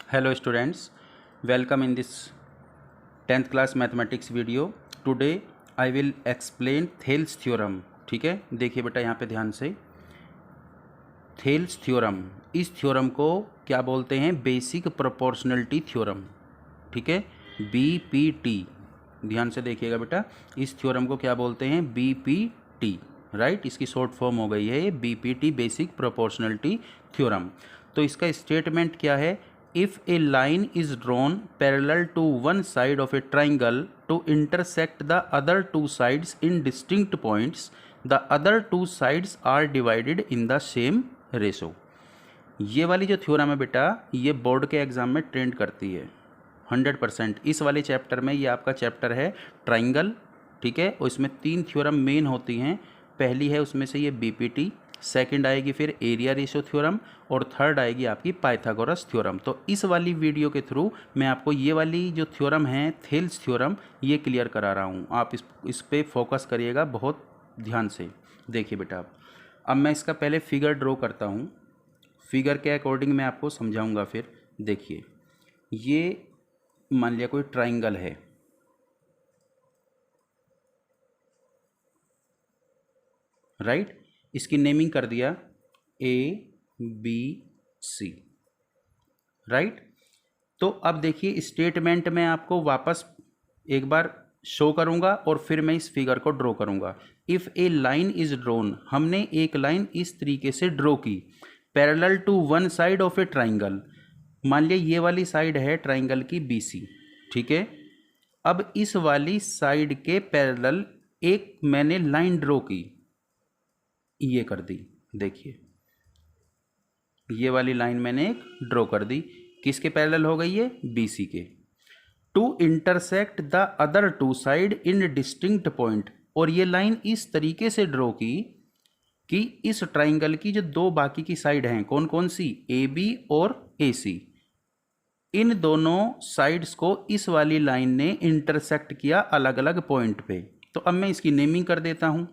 Hello students, welcome in this 10th class mathematics video. Today I will explain Thales theorem. ठीक है, देखिए बेटा यहाँ पे ध्यान से। थेल्स थ्योरम, इस थ्योरम को क्या बोलते हैं? Basic proportionality theorem. ठीक है, BPT, ध्यान से देखिएगा बेटा, इस थ्योरम को क्या बोलते हैं? BPT, right. इसकी शॉर्ट फॉर्म हो गई है ये BPT, बेसिक प्रोपोर्शनलिटी थ्योरम। तो इसका स्टेटमेंट क्या है? If a line is drawn parallel to one side of a triangle to intersect the other two sides in distinct points, the other two sides are divided in the same ratio. ये वाली जो theorem है बेटा, ये board के exam में trend करती है 100%। इस वाले चैप्टर में, ये आपका चैप्टर है ट्राइंगल, ठीक है, और इसमें 3 थ्योरम मेन होती हैं। पहली है उसमें से ये BPT, सेकंड आएगी फिर एरिया रेशो थ्योरम, और थर्ड आएगी आपकी पाइथागोरस थ्योरम। तो इस वाली वीडियो के थ्रू मैं आपको ये वाली जो थ्योरम है थेल्स थ्योरम, ये क्लियर करा रहा हूँ। आप इस पे फोकस करिएगा बहुत ध्यान से। देखिए बेटा, अब मैं इसका पहले फिगर ड्रॉ करता हूँ, फिगर के अकॉर्डिंग मैं आपको समझाऊंगा फिर। देखिए, ये मान लिया कोई ट्राइंगल है, राइट। इसकी नेमिंग कर दिया ABC, राइट। तो अब देखिए, स्टेटमेंट में आपको वापस एक बार शो करूंगा और फिर मैं इस फिगर को ड्रॉ करूंगा। If a line is drawn, हमने एक लाइन इस तरीके से ड्रॉ की, parallel to one side of a triangle. मान लिया ये वाली साइड है ट्राइंगल की BC, ठीक है। अब इस वाली साइड के पैरेलल एक मैंने लाइन ड्रॉ की, ये कर दी। देखिए, ये वाली लाइन मैंने एक ड्रॉ कर दी, किसके पैरेलल हो गई? ये BC के। To intersect the other two side in distinct point, और ये लाइन इस तरीके से ड्रॉ की कि इस ट्राइंगल की जो दो बाकी की साइड हैं, कौन कौन सी? AB और AC, इन दोनों साइड्स को इस वाली लाइन ने इंटरसेक्ट किया अलग अलग पॉइंट पे। तो अब मैं इसकी नेमिंग कर देता हूं,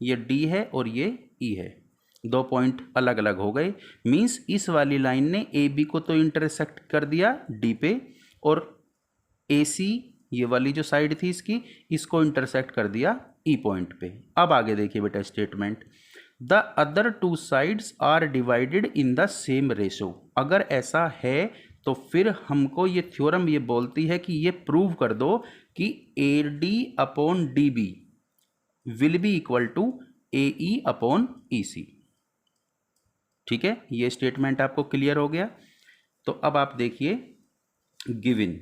ये D है और ये E है, दो पॉइंट अलग अलग हो गए। मींस इस वाली लाइन ने AB को तो इंटरसेक्ट कर दिया D पे, और AC, ये वाली जो साइड थी इसकी, इसको इंटरसेक्ट कर दिया E पॉइंट पे। अब आगे देखिए बेटा statement, the other two sides are divided in the same ratio. अगर ऐसा है तो फिर हमको ये थ्योरम ये बोलती है कि ये प्रूव कर दो कि AD upon DB will be equal to AE upon EC। ठीक है, ये स्टेटमेंट आपको क्लियर हो गया। तो अब आप देखिए, गिवन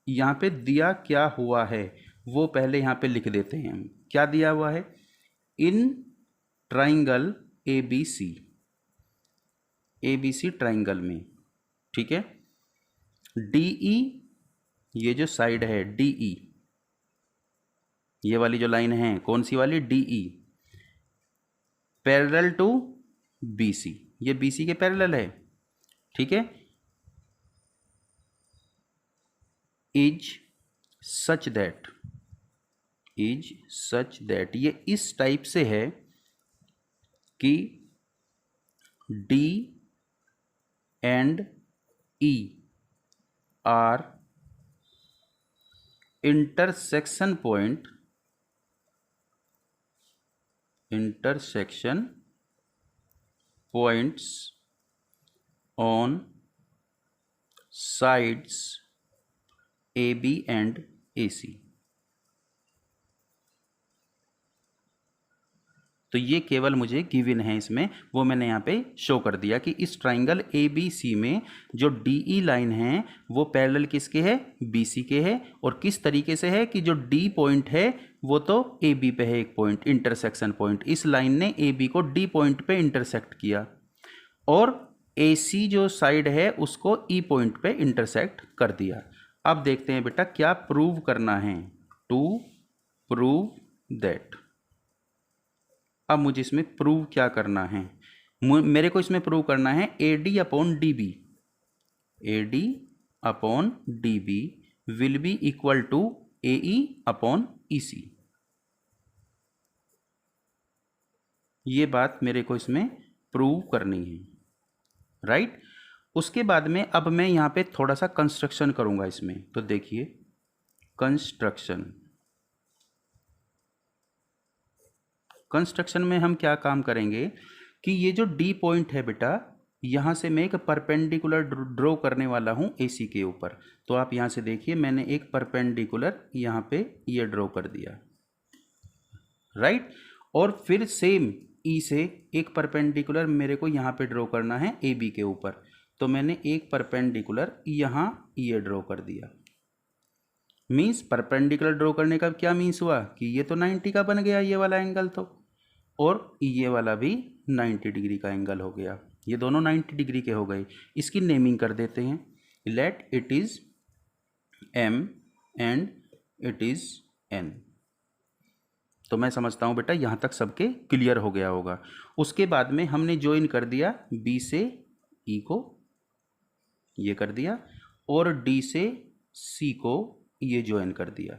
यहाँ पे दिया क्या हुआ है वो पहले यहाँ पे लिख देते हैं। क्या दिया हुआ है? इन ट्राइंगल ABC ट्राइंगल में, ठीक है, DE, ये जो साइड है DE, ये वाली जो लाइन है कौन सी वाली? DE, पैरेलल टू BC, ये BC के पैरेलल है, ठीक है। इज सच दैट, ये इस टाइप से है कि D and E are intersection points on sides AB and AC। तो ये केवल मुझे गिवन है इसमें, वो मैंने यहाँ पे शो कर दिया कि इस ट्राइंगल ABC में जो DE लाइन है वो पैरेलल किसके है? BC के है। और किस तरीके से है कि जो D पॉइंट है वो तो AB पे है, एक पॉइंट, इंटरसेक्शन पॉइंट। इस लाइन ने AB को D पॉइंट पे इंटरसेक्ट किया, और AC जो साइड है उसको E पॉइंट पे इंटरसेक्ट कर दिया। अब देखते हैं बेटा क्या प्रूव करना है। टू प्रूव दैट, अब मुझे इसमें प्रूव क्या करना है? मेरे को इसमें प्रूव करना है AD upon DB will be equal to AE upon EC। ये बात मेरे को इसमें प्रूव करनी है, राइट। उसके बाद में अब मैं यहाँ पे थोड़ा सा कंस्ट्रक्शन करूँगा इसमें। तो देखिए कंस्ट्रक्शन में हम क्या काम करेंगे कि ये जो डी पॉइंट है बेटा, यहाँ से मैं एक परपेंडिकुलर ड्रॉ करने वाला हूँ एसी के ऊपर। तो आप यहाँ से देखिए मैंने एक परपेंडिकुलर यहाँ पे ये ड्रॉ कर दिया, राइट। और फिर सेम ई से एक परपेंडिकुलर मेरे को यहाँ पे ड्रॉ करना है ए बी के ऊपर। तो मैंने एक परपेंडिकुलर यहाँ ये ड्रॉ कर दिया। मीन्स परपेंडिकुलर ड्रॉ करने का क्या मीन्स हुआ कि ये तो 90 का बन गया ये वाला एंगल, तो और ये वाला भी 90 डिग्री का एंगल हो गया। ये दोनों 90 डिग्री के हो गए। इसकी नेमिंग कर देते हैं, let it is M and it is N. तो मैं समझता हूँ बेटा यहाँ तक सबके क्लियर हो गया होगा। उसके बाद में हमने ज्वाइन कर दिया बी से ई को, ये कर दिया, और डी से सी को ये ज्वाइन कर दिया।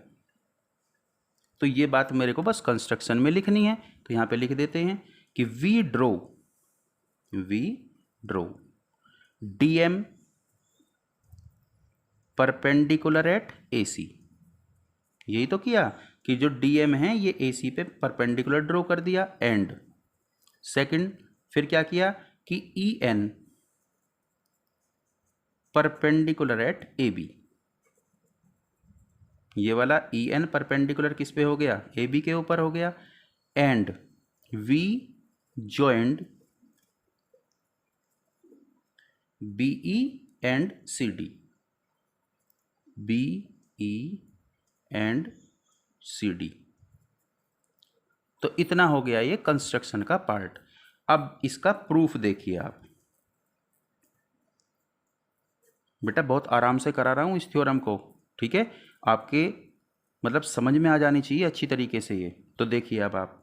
तो ये बात मेरे को बस कंस्ट्रक्शन में लिखनी है। तो यहाँ पे लिख देते हैं कि we drew DM perpendicular at AC. यही तो किया कि जो डीएम है ये एसी पे परपेंडिकुलर ड्रॉ कर दिया। एंड सेकंड फिर क्या किया कि E N perpendicular at A B. ये वाला ई एन परपेंडिकुलर किस पे हो गया, ए बी के ऊपर हो गया। And we joined BE and C D, BE and C D. तो इतना हो गया ये कंस्ट्रक्शन का पार्ट। अब इसका प्रूफ देखिए आप। बेटा बहुत आराम से करा रहा हूं इस थ्योरम को, ठीक है, आपके मतलब समझ में आ जानी चाहिए अच्छी तरीके से ये। तो देखिए अब आप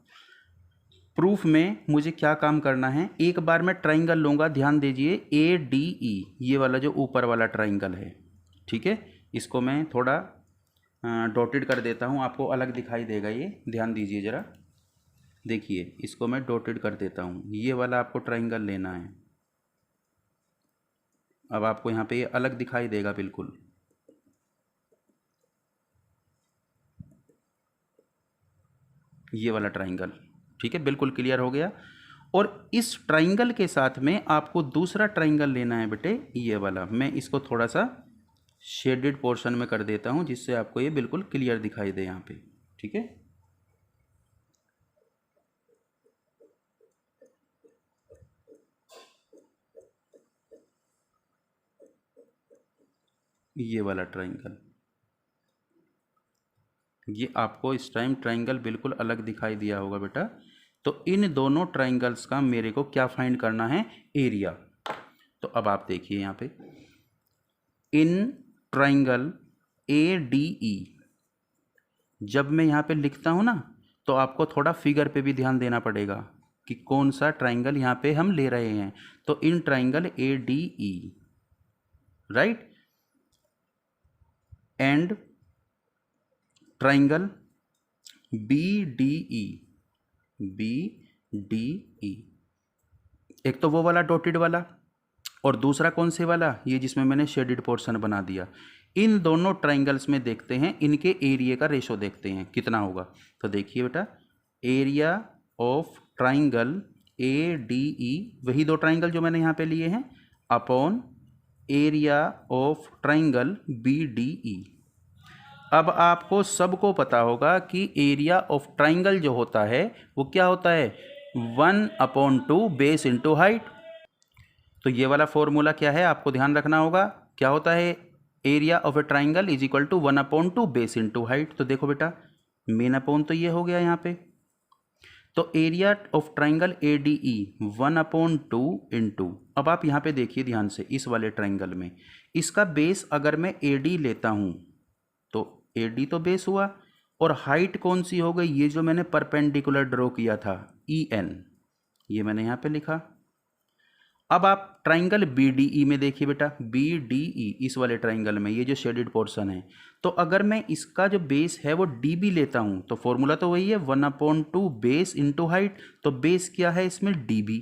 प्रूफ में मुझे क्या काम करना है। एक बार मैं ट्राइंगल लूंगा, ध्यान दीजिए ए डी ई, ये वाला जो ऊपर वाला ट्राइंगल है, ठीक है। इसको मैं थोड़ा डॉटेड कर देता हूँ, आपको अलग दिखाई देगा ये, ध्यान दीजिए ज़रा। देखिए इसको मैं डॉटेड कर देता हूँ, ये वाला आपको ट्राइंगल लेना है। अब आपको यहाँ पे ये अलग दिखाई देगा बिल्कुल। ये वाला ट्राइंगल, ठीक है, बिल्कुल क्लियर हो गया। और इस ट्राइंगल के साथ में आपको दूसरा ट्राइंगल लेना है बेटे, ये वाला। मैं इसको थोड़ा सा शेडेड पोर्शन में कर देता हूं जिससे आपको ये बिल्कुल क्लियर दिखाई दे यहाँ पे, ठीक है। ये वाला ट्राइंगल, ये आपको इस टाइम ट्राइंगल बिल्कुल अलग दिखाई दिया होगा बेटा। तो इन दोनों ट्राइंगल्स का मेरे को क्या फाइंड करना है, एरिया। तो अब आप देखिए यहाँ पे इन ट्राइंगल ए डी ई, जब मैं यहाँ पे लिखता हूँ ना तो आपको थोड़ा फिगर पे भी ध्यान देना पड़ेगा कि कौन सा ट्राइंगल यहाँ पे हम ले रहे हैं। तो in triangle A D E, right, and triangle B D E, B D E, एक तो वो वाला डॉटेड वाला और दूसरा कौन से वाला, ये जिसमें मैंने शेडेड पोर्शन बना दिया। इन दोनों ट्राइंगल्स में देखते हैं इनके एरिया का रेशो देखते हैं कितना होगा। तो देखिए बेटा area of triangle A D E, वही दो ट्राइंगल जो मैंने यहाँ पे लिए हैं, upon area of triangle B D E. अब आपको सबको पता होगा कि एरिया ऑफ ट्राइंगल जो होता है वो क्या होता है, 1/2 बेस इंटू हाइट। तो ये वाला फॉर्मूला क्या है आपको ध्यान रखना होगा, क्या होता है, area of a triangle is equal to 1/2 base into height. तो देखो बेटा मेन अपॉन तो ये हो गया यहाँ पे। तो area of triangle A D E 1/2 into, अब आप यहाँ पे देखिए ध्यान से, इस वाले ट्राइंगल में इसका बेस अगर मैं ए डी लेता हूँ तो ए डी तो बेस हुआ, और हाइट कौन सी हो गई, ये जो मैंने परपेंडिकुलर ड्रॉ किया था ई एन, ये मैंने यहाँ पे लिखा। अब आप ट्राइंगल बी डी ई में देखिए बेटा, बी डी ई, इस वाले ट्राइंगल में ये जो शेडेड पोर्शन है, तो अगर मैं इसका जो बेस है वो डी बी लेता हूँ तो फॉर्मूला तो वही है 1/2 बेस इंटू हाइट। तो बेस क्या है इसमें, डी बी।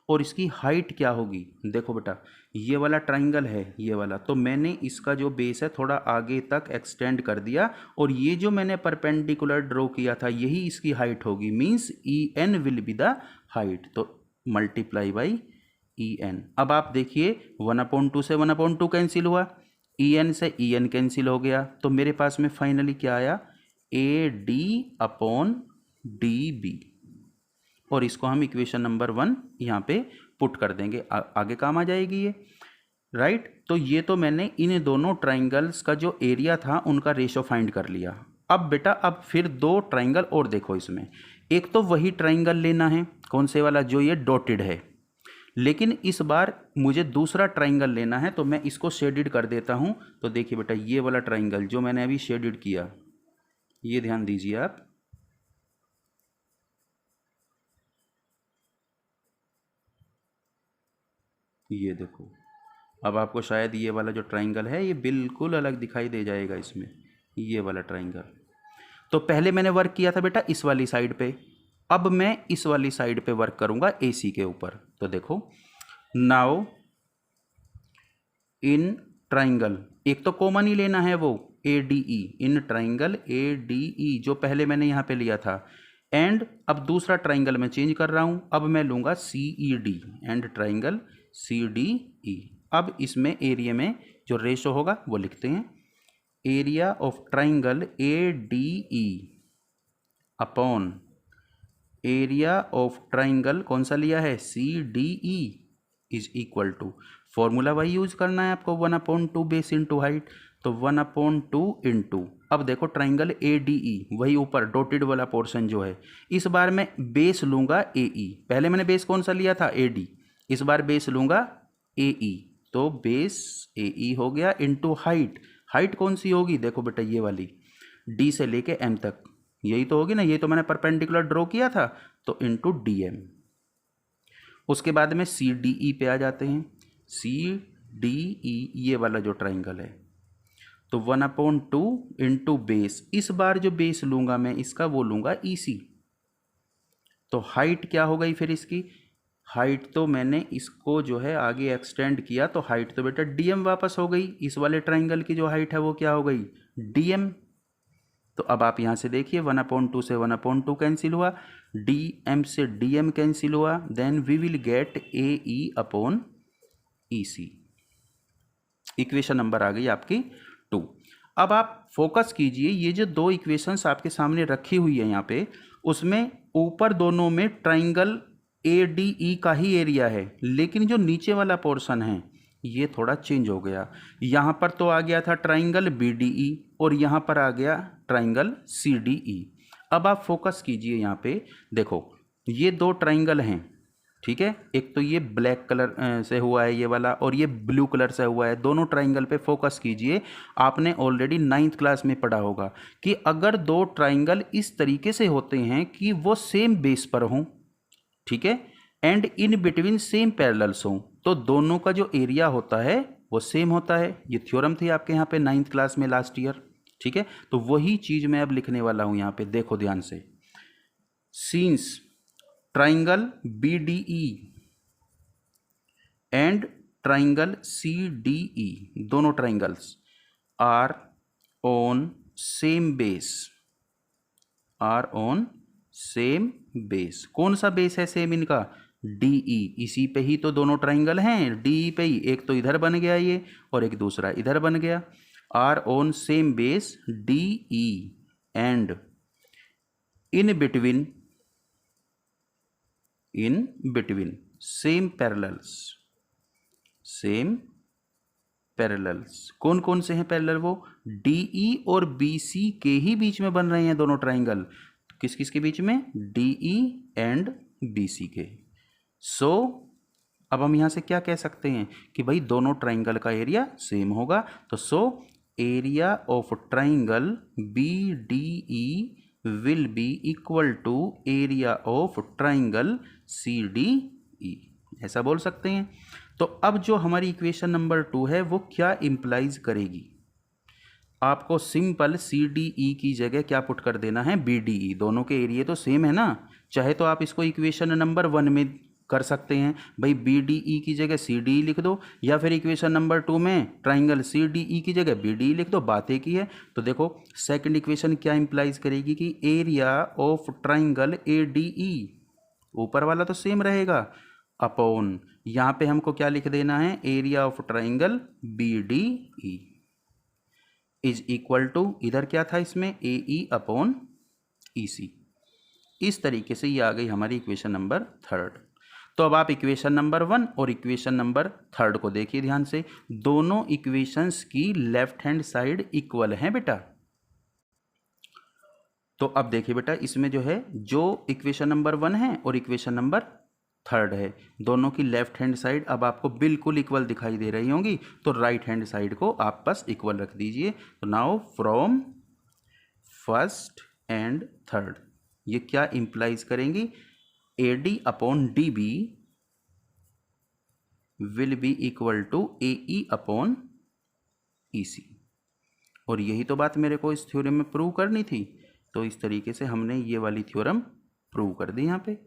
और इसकी हाइट क्या होगी। देखो बेटा, ये वाला ट्राइंगल है ये वाला, तो मैंने इसका जो बेस है थोड़ा आगे तक एक्सटेंड कर दिया, और ये जो मैंने परपेंडिकुलर ड्रॉ किया था यही इसकी हाइट होगी, means E N will be the height, तो मल्टीप्लाई बाई ई एन। अब आप देखिए 1/2 से 1/2 कैंसिल हुआ, ई एन से ई एन कैंसिल हो गया, तो मेरे पास में फाइनली क्या आया, A D upon D B, और इसको हम इक्वेशन नंबर 1 यहाँ पे पुट कर देंगे, आगे काम आ जाएगी ये, राइट। तो ये तो मैंने इन दोनों ट्राइंगल्स का जो एरिया था उनका रेशो फाइंड कर लिया। अब बेटा अब फिर दो ट्राइंगल और देखो इसमें, एक तो वही ट्राइंगल लेना है, कौन से वाला, जो ये डॉटेड है, लेकिन इस बार मुझे दूसरा ट्राइंगल लेना है, तो मैं इसको शेडिड कर देता हूँ। तो देखिए बेटा, ये वाला ट्राइंगल जो मैंने अभी शेडिड किया, ये ध्यान दीजिए आप, ये देखो, अब आपको शायद ये वाला जो ट्राइंगल है ये बिल्कुल अलग दिखाई दे जाएगा इसमें, ये वाला ट्राइंगल। तो पहले मैंने वर्क किया था बेटा इस वाली साइड पे, अब मैं इस वाली साइड पे वर्क करूंगा AC के ऊपर। तो देखो, नाउ इन ट्राइंगल, एक तो कॉमन ही लेना है वो ADE, इन ट्राइंगल ADE जो पहले मैंने यहाँ पे लिया था, एंड अब दूसरा ट्राइंगल मैं चेंज कर रहा हूँ, अब मैं लूँगा CED, एंड ट्राइंगल CDE। अब इसमें एरिया में जो रेशो होगा वो लिखते हैं, area of triangle ADE upon area of triangle कौन सा लिया है, CDE, is equal to, formula वही यूज करना है आपको, 1/2 बेस इंटू हाइट, तो 1/2 इंटू, अब देखो ट्राइंगल ADE वही ऊपर डॉटेड वाला पोर्शन जो है, इस बार मैं बेस लूंगा AE, पहले मैंने बेस कौन सा लिया था AD, इस बार बेस लूंगा AE, तो बेस AE हो गया इंटू हाइट, हाइट कौन सी होगी, देखो बेटा ये वाली D से लेके M तक, यही तो होगी ना, ये तो मैंने परपेंडिकुलर ड्रॉ किया था, तो इंटू DM। उसके बाद में CDE पे आ जाते हैं, CDE ये वाला जो ट्राइंगल है, तो 1/2 इंटू बेस, इस बार जो बेस लूंगा मैं इसका वो लूंगा EC, तो हाइट क्या हो गई फिर इसकी, हाइट तो मैंने इसको जो है आगे एक्सटेंड किया, तो हाइट तो बेटा DM वापस हो गई, इस वाले ट्राइंगल की जो हाइट है वो क्या हो गई, DM। तो अब आप यहाँ से देखिए 1/2 से 1/2 कैंसिल हुआ, DM से DM कैंसिल हुआ, then we will get AE upon EC। Equation number आ गई आपकी 2। अब आप फोकस कीजिए, ये जो दो इक्वेशंस आपके सामने रखी हुई है यहाँ पे, उसमें ऊपर दोनों में ट्राइंगल ADE का ही एरिया है, लेकिन जो नीचे वाला पोर्शन है ये थोड़ा चेंज हो गया, यहाँ पर तो आ गया था ट्राइंगल BDE और यहाँ पर आ गया ट्राइंगल CDE। अब आप फोकस कीजिए यहाँ पे, देखो ये दो ट्राइंगल हैं, ठीक है, एक तो ये ब्लैक कलर से हुआ है ये वाला, और ये ब्लू कलर से हुआ है, दोनों ट्राइंगल पे फोकस कीजिए। आपने ऑलरेडी 9th क्लास में पढ़ा होगा कि अगर दो ट्राइंगल इस तरीके से होते हैं कि वो सेम बेस पर हों, ठीक है, and in between same parallels हों, तो दोनों का जो एरिया होता है वो सेम होता है। ये थ्योरम थी आपके यहाँ पे 9th क्लास में लास्ट ईयर, ठीक है, तो वही चीज मैं अब लिखने वाला हूं यहाँ पे, देखो ध्यान से, since triangle BDE and triangle CDE, दोनों triangles are on same base, are on same base, कौन सा बेस है सेम इनका, DE, इसी पे ही तो दोनों ट्राइंगल हैं, DE पे ही, एक तो इधर बन गया ये और एक दूसरा इधर बन गया, are on same base DE and in between same parallels, same parallels, कौन कौन से हैं पैरेलल, वो DE और BC के ही बीच में बन रहे हैं दोनों ट्राइंगल, किस किस के बीच में, DE एंड BC के। सो अब हम यहां से क्या कह सकते हैं कि भाई दोनों ट्राइंगल का एरिया सेम होगा, तो so area of triangle BDE will be equal to area of triangle CDE, ऐसा बोल सकते हैं। तो अब जो हमारी इक्वेशन नंबर 2 है वो क्या इंप्लाइज करेगी, आपको सिंपल CDE की जगह क्या पुट कर देना है, BDE, दोनों के एरिया तो सेम है ना, चाहे तो आप इसको इक्वेशन नंबर 1 में कर सकते हैं भाई, बी डी ई की जगह सी डी ई लिख दो, या फिर इक्वेशन नंबर 2 में ट्राइंगल सी डी ई की जगह बी डी ई लिख दो, बात एक ही है। तो देखो सेकंड इक्वेशन क्या इंप्लाइज करेगी कि area of triangle A D ई, ऊपर वाला तो सेम रहेगा, अपॉन यहाँ पे हमको क्या लिख देना है, area of triangle B D E is equal to, इधर क्या था इसमें, ए ई अपॉन ई सी। इस तरीके से ये आ गई हमारी इक्वेशन नंबर 3। तो अब आप इक्वेशन नंबर 1 और इक्वेशन नंबर 3 को देखिए ध्यान से, दोनों इक्वेशंस की लेफ्ट हैंड साइड इक्वल हैं बेटा। तो अब देखिए बेटा, इसमें जो है, जो इक्वेशन नंबर 1 है और इक्वेशन नंबर 3 है, दोनों की लेफ्ट हैंड साइड अब आपको बिल्कुल इक्वल दिखाई दे रही होंगी, तो राइट हैंड साइड को आप बस इक्वल रख दीजिए। तो now from first and third ये क्या इंप्लाइज करेंगी, A D upon D B will be equal to A E upon E C. और यही तो बात मेरे को इस थ्योरम में प्रूव करनी थी, तो इस तरीके से हमने ये वाली थ्योरम प्रूव कर दी। यहाँ पे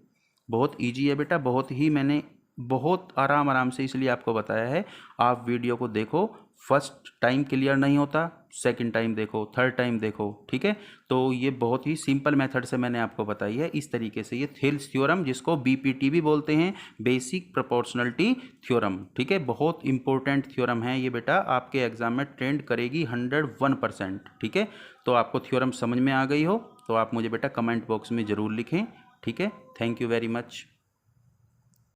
बहुत इजी है बेटा, बहुत ही मैंने बहुत आराम से इसलिए आपको बताया है। आप वीडियो को देखो, फर्स्ट टाइम क्लियर नहीं होता, सेकंड टाइम देखो, थर्ड टाइम देखो, ठीक है। तो ये बहुत ही सिंपल मेथड से मैंने आपको बताई है। इस तरीके से ये थेल्स थ्योरम, जिसको बीपीटी भी बोलते हैं, बेसिक प्रोपोर्शनलिटी थ्योरम, ठीक है, बहुत इंपॉर्टेंट थ्योरम है ये बेटा, आपके एग्जाम में ट्रेंड करेगी 101%, ठीक है। तो आपको थ्योरम समझ में आ गई हो तो आप मुझे बेटा कमेंट बॉक्स में ज़रूर लिखें, ठीक है। Thank you very much.